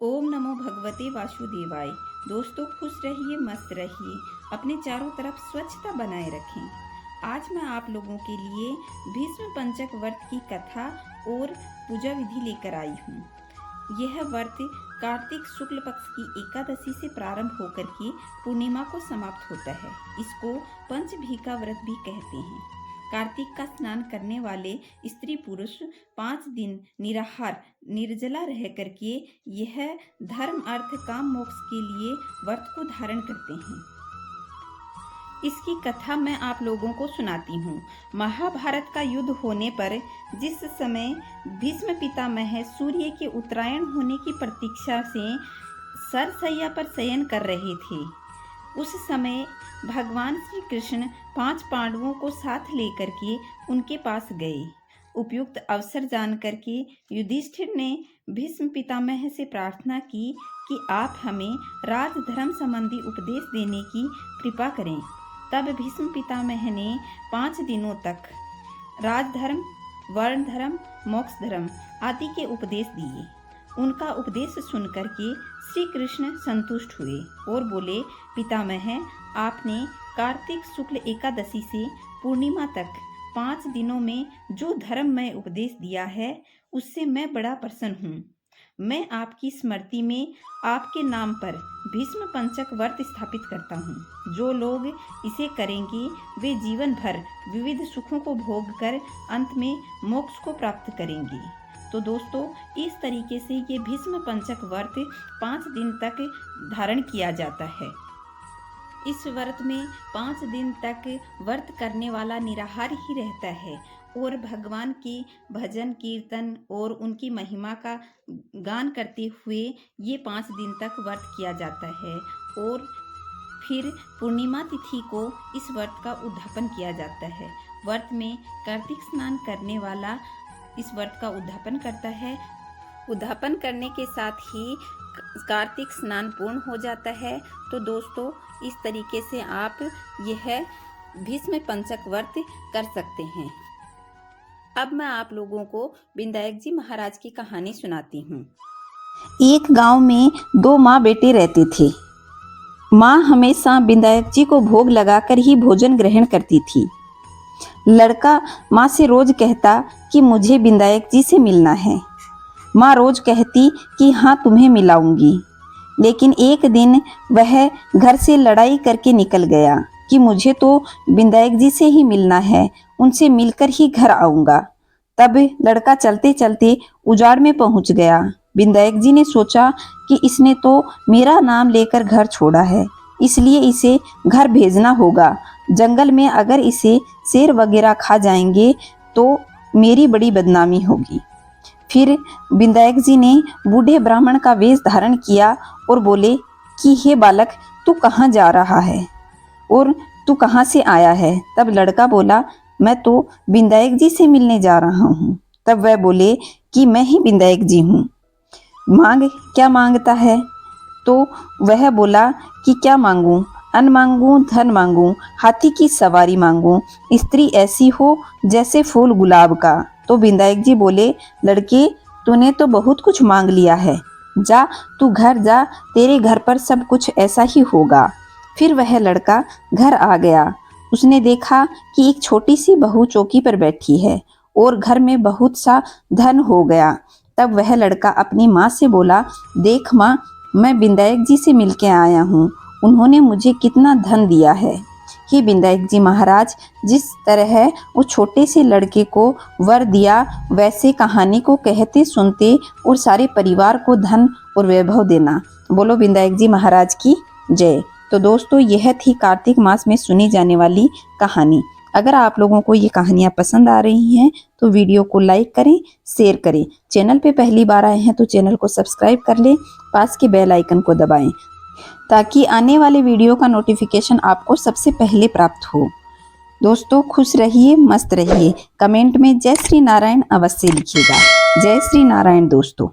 ओम नमो भगवते वासुदेवाय। दोस्तों खुश रहिए, मस्त रहिए, अपने चारों तरफ स्वच्छता बनाए रखें। आज मैं आप लोगों के लिए भीष्म पंचक व्रत की कथा और पूजा विधि लेकर आई हूँ। यह व्रत कार्तिक शुक्ल पक्ष की एकादशी से प्रारंभ होकर के पूर्णिमा को समाप्त होता है। इसको पंचभीका व्रत भी कहते हैं। कार्तिक का स्नान करने वाले स्त्री पुरुष 5 दिन निराहार निर्जला रह करके यह धर्म अर्थ काम मोक्ष के लिए व्रत को धारण करते हैं। इसकी कथा मैं आप लोगों को सुनाती हूँ। महाभारत का युद्ध होने पर जिस समय भीष्म पितामह सूर्य के उत्तरायण होने की प्रतीक्षा से सरसैया पर शयन कर रहे थे, उस समय भगवान श्री कृष्ण 5 पांडवों को साथ लेकर के उनके पास गए। उपयुक्त अवसर जान करके युधिष्ठिर ने भीष्म पितामह से प्रार्थना की कि आप हमें राजधर्म संबंधी उपदेश देने की कृपा करें। तब भीष्म पितामह ने 5 दिनों तक राजधर्म, वर्ण धर्म, मोक्ष धर्म आदि के उपदेश दिए। उनका उपदेश सुनकर के श्री कृष्ण संतुष्ट हुए और बोले, पितामह, आपने कार्तिक शुक्ल एकादशी से पूर्णिमा तक 5 दिनों में जो धर्ममय उपदेश दिया है, उससे मैं बड़ा प्रसन्न हूँ। मैं आपकी स्मृति में आपके नाम पर भीष्म पंचक व्रत स्थापित करता हूँ। जो लोग इसे करेंगे वे जीवन भर विविध सुखों को भोग कर अंत में मोक्ष को प्राप्त करेंगे। तो दोस्तों, इस तरीके से ये भीष्म पंचक व्रत 5 दिन तक धारण किया जाता है। इस व्रत में 5 दिन तक व्रत करने वाला निराहार ही रहता है और भगवान के भजन कीर्तन और उनकी महिमा का गान करते हुए ये 5 दिन तक व्रत किया जाता है। और फिर पूर्णिमा तिथि को इस व्रत का उद्यापन किया जाता है। व्रत में कार्तिक स्नान करने वाला इस व्रत का उद्यापन करता है। उद्यापन करने के साथ ही कार्तिक स्नान पूर्ण हो जाता है। तो दोस्तों, इस तरीके से आप यह भीष्म पंचक व्रत कर सकते हैं। अब मैं आप लोगों को विनायक जी महाराज की कहानी सुनाती हूँ। एक गांव में 2 माँ बेटे रहते थे। माँ हमेशा विनायक जी को भोग लगाकर ही भोजन ग्रहण करती थी। लड़का माँ से रोज कहता कि मुझे विनायक जी से मिलना है। माँ रोज कहती कि हाँ, तुम्हें मिलाऊंगी। लेकिन एक दिन वह घर से लड़ाई करके निकल गया कि मुझे तो विनायक जी से ही मिलना है, उनसे मिलकर ही घर आऊंगा। तब लड़का चलते चलते उजाड़ में पहुंच गया। विनायक जी ने सोचा कि इसने तो मेरा नाम लेकर घर छोड़ा है, इसलिए इसे घर भेजना होगा। जंगल में अगर इसे शेर वगैरह खा जाएंगे तो मेरी बड़ी बदनामी होगी। फिर विनायक जी ने बूढ़े ब्राह्मण का वेश धारण किया और बोले कि हे बालक, तू कहाँ जा रहा है और तू कहाँ से आया है? तब लड़का बोला, मैं तो विनायक जी से मिलने जा रहा हूँ। तब वह बोले कि मैं ही विनायक जी हूँ, मांग, क्या मांगता है? तो वह बोला कि क्या मांगूं? अन्न मांगूं, धन मांगूं, हाथी की सवारी मांगूं, स्त्री ऐसी हो जैसे फूल गुलाब का। तो विनायक जी बोले, लड़के, तूने तो बहुत कुछ मांग लिया है, जा तू घर जा, तेरे घर पर सब कुछ ऐसा ही होगा। फिर वह लड़का घर आ गया। उसने देखा कि एक छोटी सी बहू चौकी पर बैठी है और घर में बहुत सा धन हो गया। तब वह लड़का अपनी माँ से बोला, देख माँ, मैं विनायक जी से मिलके आया हूँ, उन्होंने मुझे कितना धन दिया है। हे विनायक जी महाराज, जिस तरह वो छोटे से लड़के को वर दिया, वैसे कहानी को कहते सुनते और सारे परिवार को धन और वैभव देना। बोलो विनायक जी महाराज की जय। तो दोस्तों, यह थी कार्तिक मास में सुनी जाने वाली कहानी। अगर आप लोगों को ये कहानियाँ पसंद आ रही हैं तो वीडियो को लाइक करें, शेयर करें। चैनल पे पहली बार आए हैं तो चैनल को सब्सक्राइब कर लें, पास के बेल आइकन को दबाएं ताकि आने वाले वीडियो का नोटिफिकेशन आपको सबसे पहले प्राप्त हो। दोस्तों, खुश रहिए, मस्त रहिए। कमेंट में जय श्री नारायण अवश्य लिखिएगा। जय श्री नारायण दोस्तों।